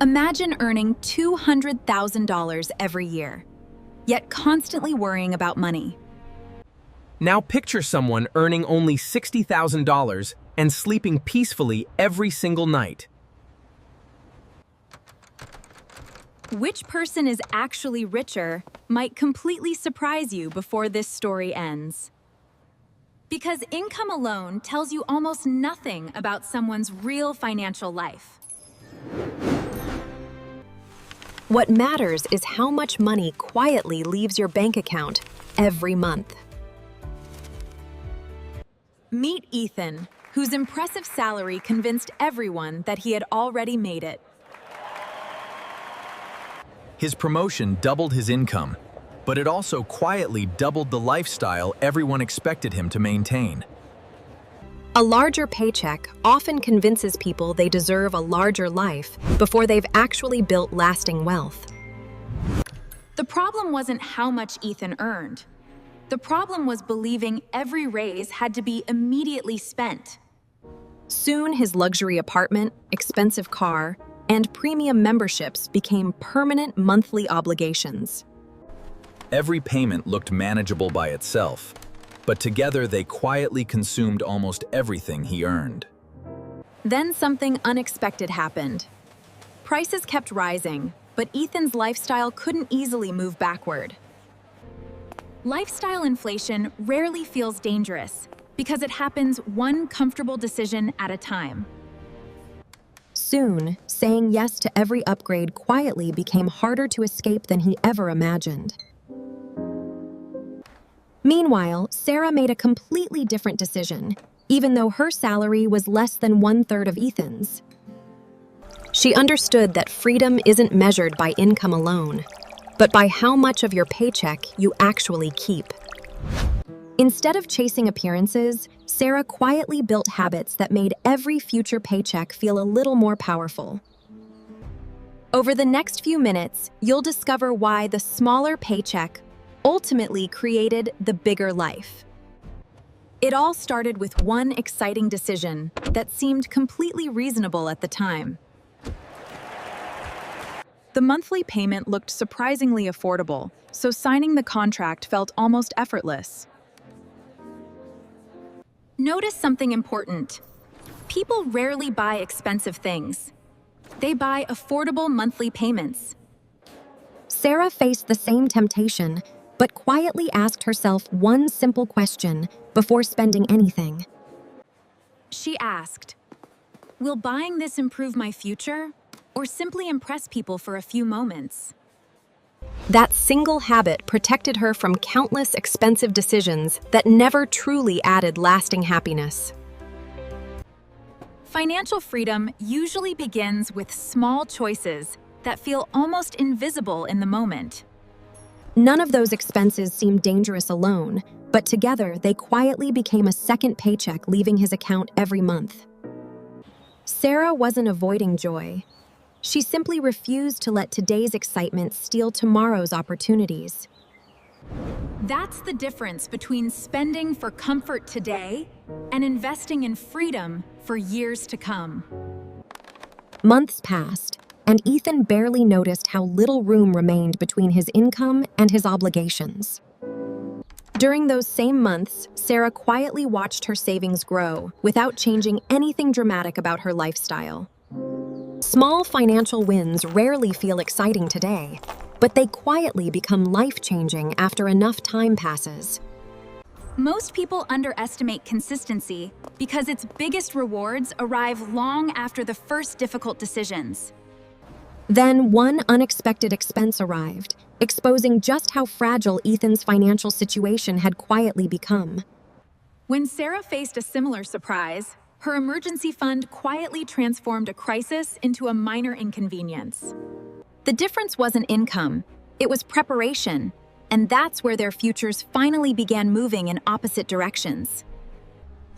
Imagine earning $200,000 every year, yet constantly worrying about money. Now picture someone earning only $60,000 and sleeping peacefully every single night. Which person is actually richer might completely surprise you before this story ends. Because income alone tells you almost nothing about someone's real financial life. What matters is how much money quietly leaves your bank account every month. Meet Ethan, whose impressive salary convinced everyone that he had already made it. His promotion doubled his income, but it also quietly doubled the lifestyle everyone expected him to maintain. A larger paycheck often convinces people they deserve a larger life before they've actually built lasting wealth. The problem wasn't how much Ethan earned. The problem was believing every raise had to be immediately spent. Soon, his luxury apartment, expensive car, and premium memberships became permanent monthly obligations. Every payment looked manageable by itself, but together they quietly consumed almost everything he earned. Then something unexpected happened. Prices kept rising, but Ethan's lifestyle couldn't easily move backward. Lifestyle inflation rarely feels dangerous because it happens one comfortable decision at a time. Soon, saying yes to every upgrade quietly became harder to escape than he ever imagined. Meanwhile, Sarah made a completely different decision, even though her salary was less than 1/3 of Ethan's. She understood that freedom isn't measured by income alone, but by how much of your paycheck you actually keep. Instead of chasing appearances, Sarah quietly built habits that made every future paycheck feel a little more powerful. Over the next few minutes, you'll discover why the smaller paycheck ultimately created the bigger life. It all started with one exciting decision that seemed completely reasonable at the time. The monthly payment looked surprisingly affordable, so signing the contract felt almost effortless. Notice something important. People rarely buy expensive things. They buy affordable monthly payments. Sarah faced the same temptation, but quietly asked herself one simple question before spending anything. She asked, "Will buying this improve my future, or simply impress people for a few moments?" That single habit protected her from countless expensive decisions that never truly added lasting happiness. Financial freedom usually begins with small choices that feel almost invisible in the moment. None of those expenses seemed dangerous alone, but together they quietly became a second paycheck leaving his account every month. Sarah wasn't avoiding joy. She simply refused to let today's excitement steal tomorrow's opportunities. That's the difference between spending for comfort today and investing in freedom for years to come. Months passed, and Ethan barely noticed how little room remained between his income and his obligations. During those same months, Sarah quietly watched her savings grow without changing anything dramatic about her lifestyle. Small financial wins rarely feel exciting today, but they quietly become life-changing after enough time passes. Most people underestimate consistency because its biggest rewards arrive long after the first difficult decisions. Then one unexpected expense arrived, exposing just how fragile Ethan's financial situation had quietly become. When Sarah faced a similar surprise, her emergency fund quietly transformed a crisis into a minor inconvenience. The difference wasn't income, it was preparation, and that's where their futures finally began moving in opposite directions.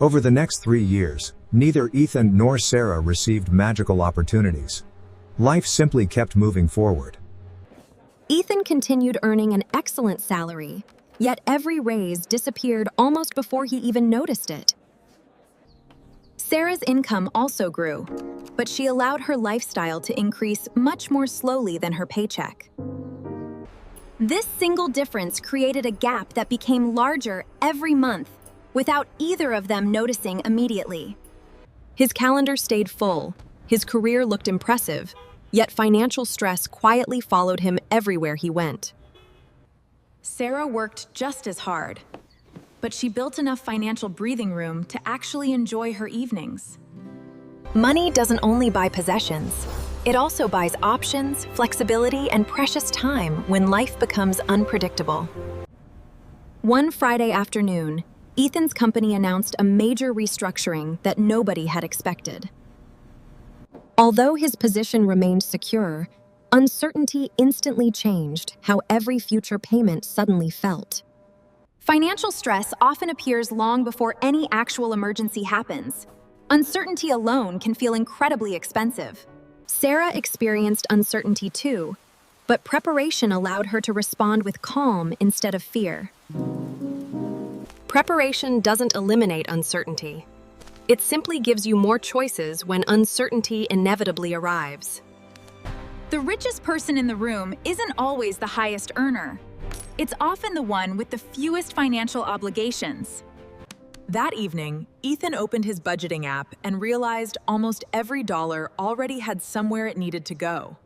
Over the next 3 years, neither Ethan nor Sarah received magical opportunities. Life simply kept moving forward. Ethan continued earning an excellent salary, yet every raise disappeared almost before he even noticed it. Sarah's income also grew, but she allowed her lifestyle to increase much more slowly than her paycheck. This single difference created a gap that became larger every month, without either of them noticing immediately. His calendar stayed full, his career looked impressive, yet financial stress quietly followed him everywhere he went. Sarah worked just as hard, but she built enough financial breathing room to actually enjoy her evenings. Money doesn't only buy possessions. It also buys options, flexibility, and precious time when life becomes unpredictable. One Friday afternoon, Ethan's company announced a major restructuring that nobody had expected. Although his position remained secure, uncertainty instantly changed how every future payment suddenly felt. Financial stress often appears long before any actual emergency happens. Uncertainty alone can feel incredibly expensive. Sarah experienced uncertainty too, but preparation allowed her to respond with calm instead of fear. Preparation doesn't eliminate uncertainty. It simply gives you more choices when uncertainty inevitably arrives. The richest person in the room isn't always the highest earner. It's often the one with the fewest financial obligations. That evening, Ethan opened his budgeting app and realized almost every dollar already had somewhere it needed to go.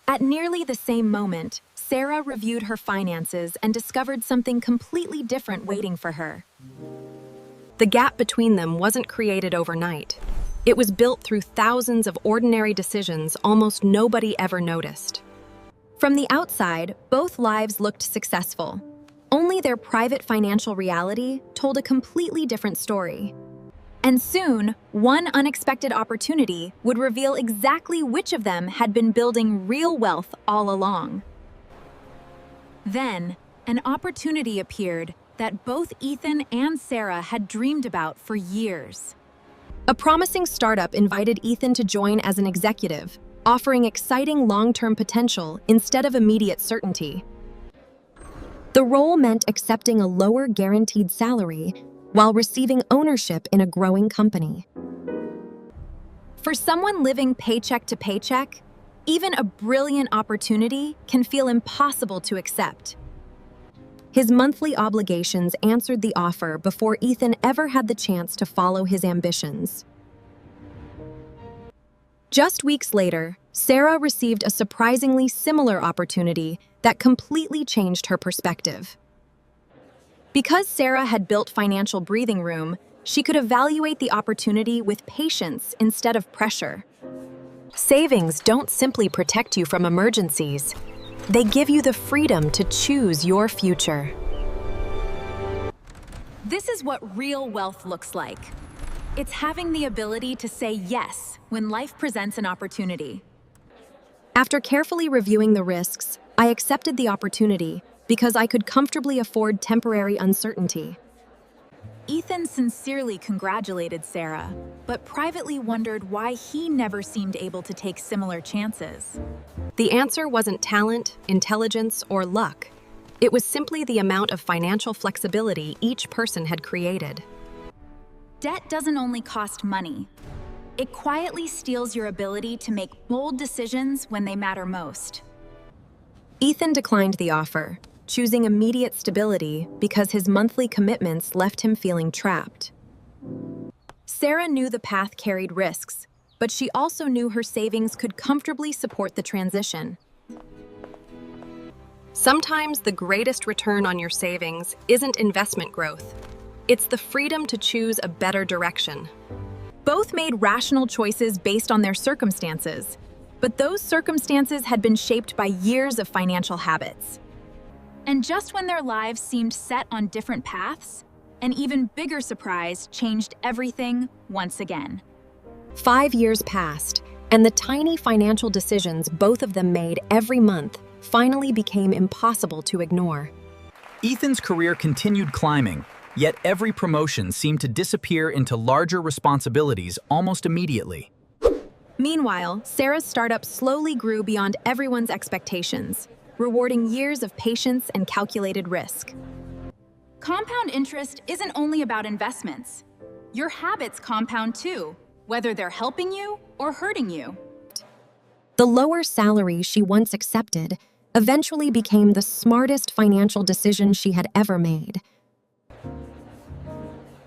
At nearly the same moment, Sarah reviewed her finances and discovered something completely different waiting for her. The gap between them wasn't created overnight. It was built through thousands of ordinary decisions almost nobody ever noticed. From the outside, both lives looked successful. Only their private financial reality told a completely different story. And soon, one unexpected opportunity would reveal exactly which of them had been building real wealth all along. Then, an opportunity appeared that both Ethan and Sarah had dreamed about for years. A promising startup invited Ethan to join as an executive, offering exciting long-term potential instead of immediate certainty. The role meant accepting a lower guaranteed salary while receiving ownership in a growing company. For someone living paycheck to paycheck, even a brilliant opportunity can feel impossible to accept. His monthly obligations answered the offer before Ethan ever had the chance to follow his ambitions. Just weeks later, Sarah received a surprisingly similar opportunity that completely changed her perspective. Because Sarah had built financial breathing room, she could evaluate the opportunity with patience instead of pressure. Savings don't simply protect you from emergencies. They give you the freedom to choose your future. This is what real wealth looks like. It's having the ability to say yes when life presents an opportunity. After carefully reviewing the risks, I accepted the opportunity because I could comfortably afford temporary uncertainty. Ethan sincerely congratulated Sarah, but privately wondered why he never seemed able to take similar chances. The answer wasn't talent, intelligence, or luck. It was simply the amount of financial flexibility each person had created. Debt doesn't only cost money. It quietly steals your ability to make bold decisions when they matter most. Ethan declined the offer, choosing immediate stability because his monthly commitments left him feeling trapped. Sarah knew the path carried risks, but she also knew her savings could comfortably support the transition. Sometimes the greatest return on your savings isn't investment growth. It's the freedom to choose a better direction. Both made rational choices based on their circumstances, but those circumstances had been shaped by years of financial habits. And just when their lives seemed set on different paths, an even bigger surprise changed everything once again. 5 years passed, and the tiny financial decisions both of them made every month finally became impossible to ignore. Ethan's career continued climbing, yet every promotion seemed to disappear into larger responsibilities almost immediately. Meanwhile, Sarah's startup slowly grew beyond everyone's expectations, rewarding years of patience and calculated risk. Compound interest isn't only about investments. Your habits compound too, whether they're helping you or hurting you. The lower salary she once accepted eventually became the smartest financial decision she had ever made.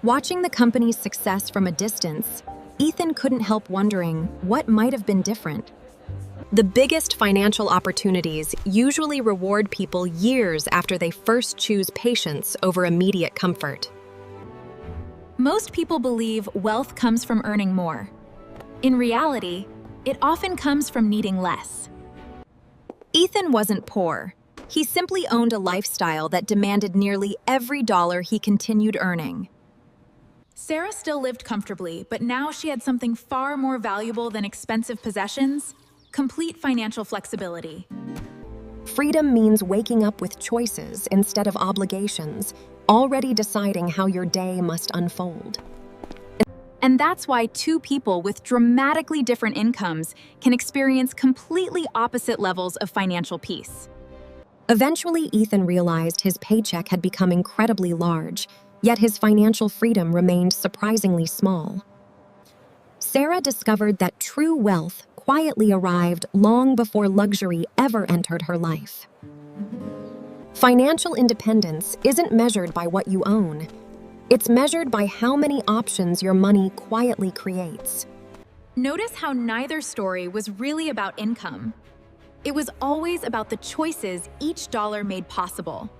Watching the company's success from a distance, Ethan couldn't help wondering what might have been different. The biggest financial opportunities usually reward people years after they first choose patience over immediate comfort. Most people believe wealth comes from earning more. In reality, it often comes from needing less. Ethan wasn't poor. He simply owned a lifestyle that demanded nearly every dollar he continued earning. Sarah still lived comfortably, but now she had something far more valuable than expensive possessions: complete financial flexibility. Freedom means waking up with choices instead of obligations, already deciding how your day must unfold. And that's why two people with dramatically different incomes can experience completely opposite levels of financial peace. Eventually, Ethan realized his paycheck had become incredibly large, yet his financial freedom remained surprisingly small. Sarah discovered that true wealth quietly arrived long before luxury ever entered her life. Financial independence isn't measured by what you own. It's measured by how many options your money quietly creates. Notice how neither story was really about income. It was always about the choices each dollar made possible.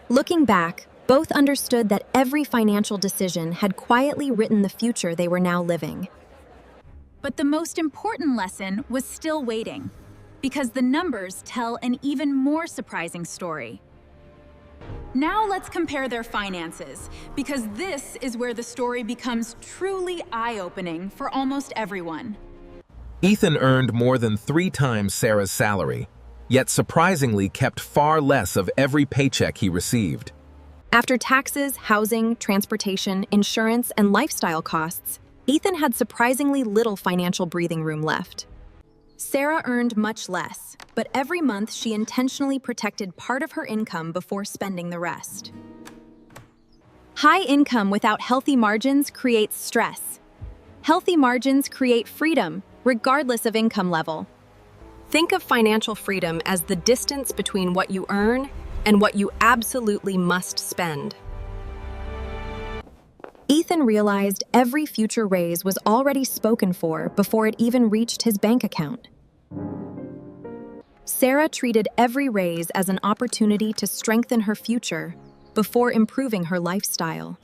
Looking back, both understood that every financial decision had quietly written the future they were now living. But the most important lesson was still waiting, because the numbers tell an even more surprising story. Now let's compare their finances, because this is where the story becomes truly eye-opening for almost everyone. Ethan earned more than 3 times Sarah's salary, yet surprisingly kept far less of every paycheck he received. After taxes, housing, transportation, insurance, and lifestyle costs, Ethan had surprisingly little financial breathing room left. Sarah earned much less, but every month she intentionally protected part of her income before spending the rest. High income without healthy margins creates stress. Healthy margins create freedom, regardless of income level. Think of financial freedom as the distance between what you earn and what you absolutely must spend. Ethan realized every future raise was already spoken for before it even reached his bank account. Sarah treated every raise as an opportunity to strengthen her future before improving her lifestyle.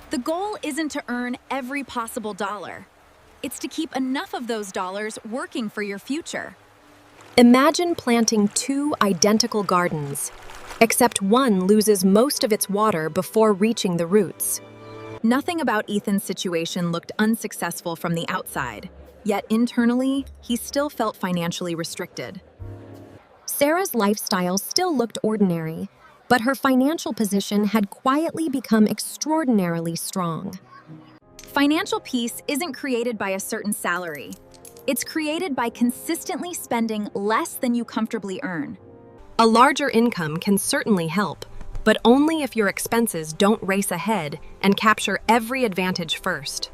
The goal isn't to earn every possible dollar. It's to keep enough of those dollars working for your future. Imagine planting 2 identical gardens, except one loses most of its water before reaching the roots. Nothing about Ethan's situation looked unsuccessful from the outside, yet internally, he still felt financially restricted. Sarah's lifestyle still looked ordinary, but her financial position had quietly become extraordinarily strong. Financial peace isn't created by a certain salary. It's created by consistently spending less than you comfortably earn. A larger income can certainly help, but only if your expenses don't race ahead and capture every advantage first.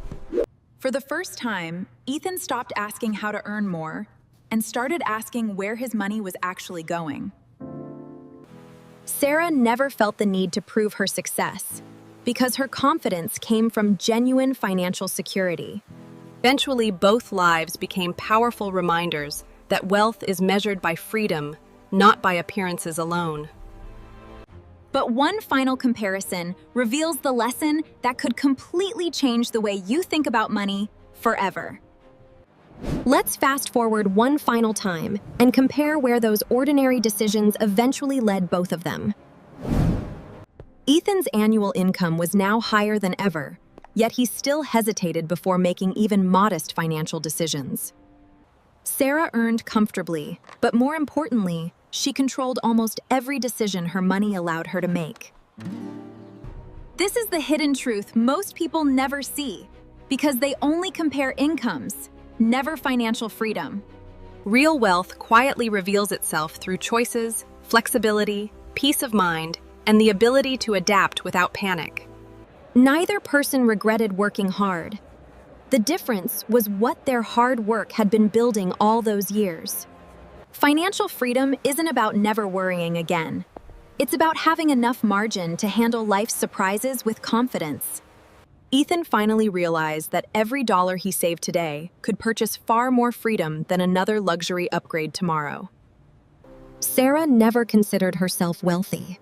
For the first time, Ethan stopped asking how to earn more and started asking where his money was actually going. Sarah never felt the need to prove her success because her confidence came from genuine financial security. Eventually, both lives became powerful reminders that wealth is measured by freedom, not by appearances alone. But one final comparison reveals the lesson that could completely change the way you think about money forever. Let's fast forward one final time and compare where those ordinary decisions eventually led both of them. Ethan's annual income was now higher than ever, yet he still hesitated before making even modest financial decisions. Sarah earned comfortably, but more importantly, she controlled almost every decision her money allowed her to make. This is the hidden truth most people never see, because they only compare incomes, never financial freedom. Real wealth quietly reveals itself through choices, flexibility, peace of mind, and the ability to adapt without panic. Neither person regretted working hard. The difference was what their hard work had been building all those years. Financial freedom isn't about never worrying again. It's about having enough margin to handle life's surprises with confidence. Ethan finally realized that every dollar he saved today could purchase far more freedom than another luxury upgrade tomorrow. Sarah never considered herself wealthy.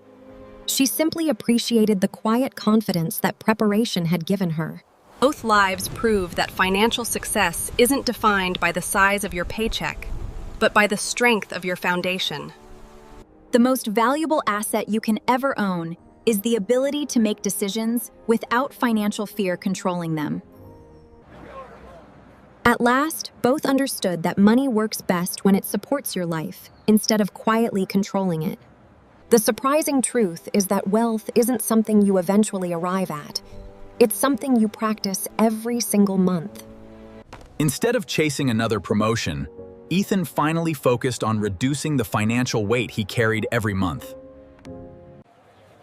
She simply appreciated the quiet confidence that preparation had given her. Both lives prove that financial success isn't defined by the size of your paycheck, but by the strength of your foundation. The most valuable asset you can ever own is the ability to make decisions without financial fear controlling them. At last, both understood that money works best when it supports your life instead of quietly controlling it. The surprising truth is that wealth isn't something you eventually arrive at. It's something you practice every single month. Instead of chasing another promotion, Ethan finally focused on reducing the financial weight he carried every month.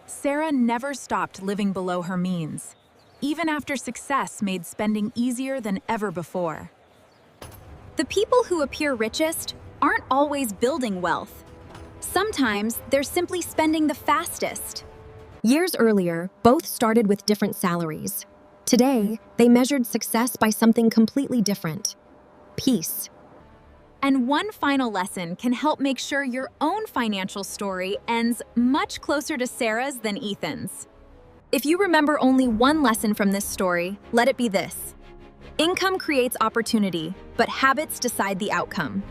Sarah never stopped living below her means, even after success made spending easier than ever before. The people who appear richest aren't always building wealth. Sometimes they're simply spending the fastest. Years earlier, both started with different salaries. Today, they measured success by something completely different: peace. And one final lesson can help make sure your own financial story ends much closer to Sarah's than Ethan's. If you remember only one lesson from this story, let it be this: income creates opportunity, but habits decide the outcome.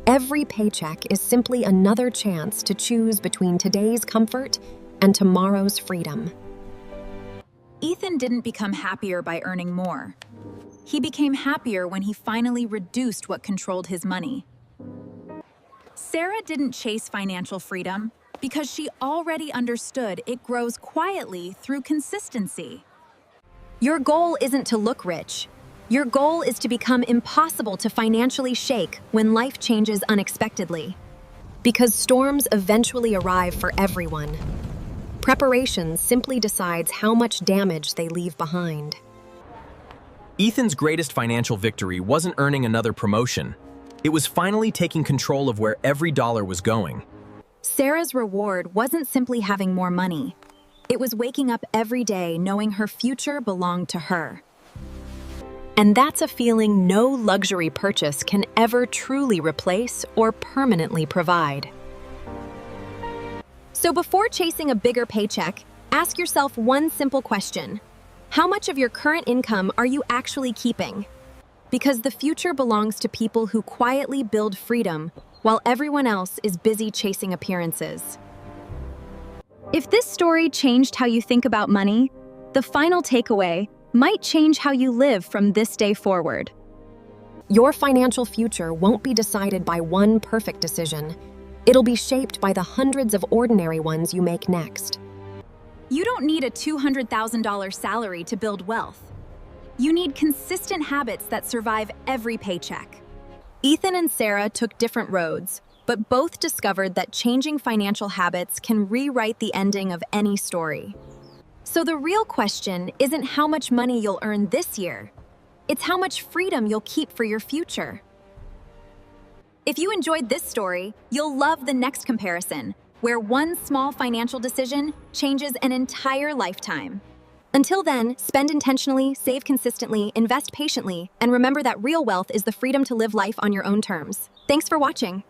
Every paycheck is simply another chance to choose between today's comfort and tomorrow's freedom. Ethan didn't become happier by earning more. He became happier when he finally reduced what controlled his money. Sarah didn't chase financial freedom because she already understood it grows quietly through consistency. Your goal isn't to look rich. Your goal is to become impossible to financially shake when life changes unexpectedly. Because storms eventually arrive for everyone. Preparation simply decides how much damage they leave behind. Ethan's greatest financial victory wasn't earning another promotion. It was finally taking control of where every dollar was going. Sarah's reward wasn't simply having more money. It was waking up every day knowing her future belonged to her. And that's a feeling no luxury purchase can ever truly replace or permanently provide. So before chasing a bigger paycheck, ask yourself one simple question: how much of your current income are you actually keeping? Because the future belongs to people who quietly build freedom while everyone else is busy chasing appearances. If this story changed how you think about money, the final takeaway might change how you live from this day forward. Your financial future won't be decided by one perfect decision. It'll be shaped by the hundreds of ordinary ones you make next. You don't need a $200,000 salary to build wealth. You need consistent habits that survive every paycheck. Ethan and Sarah took different roads, but both discovered that changing financial habits can rewrite the ending of any story. So the real question isn't how much money you'll earn this year. It's how much freedom you'll keep for your future. If you enjoyed this story, you'll love the next comparison, where one small financial decision changes an entire lifetime. Until then, spend intentionally, save consistently, invest patiently, and remember that real wealth is the freedom to live life on your own terms. Thanks for watching.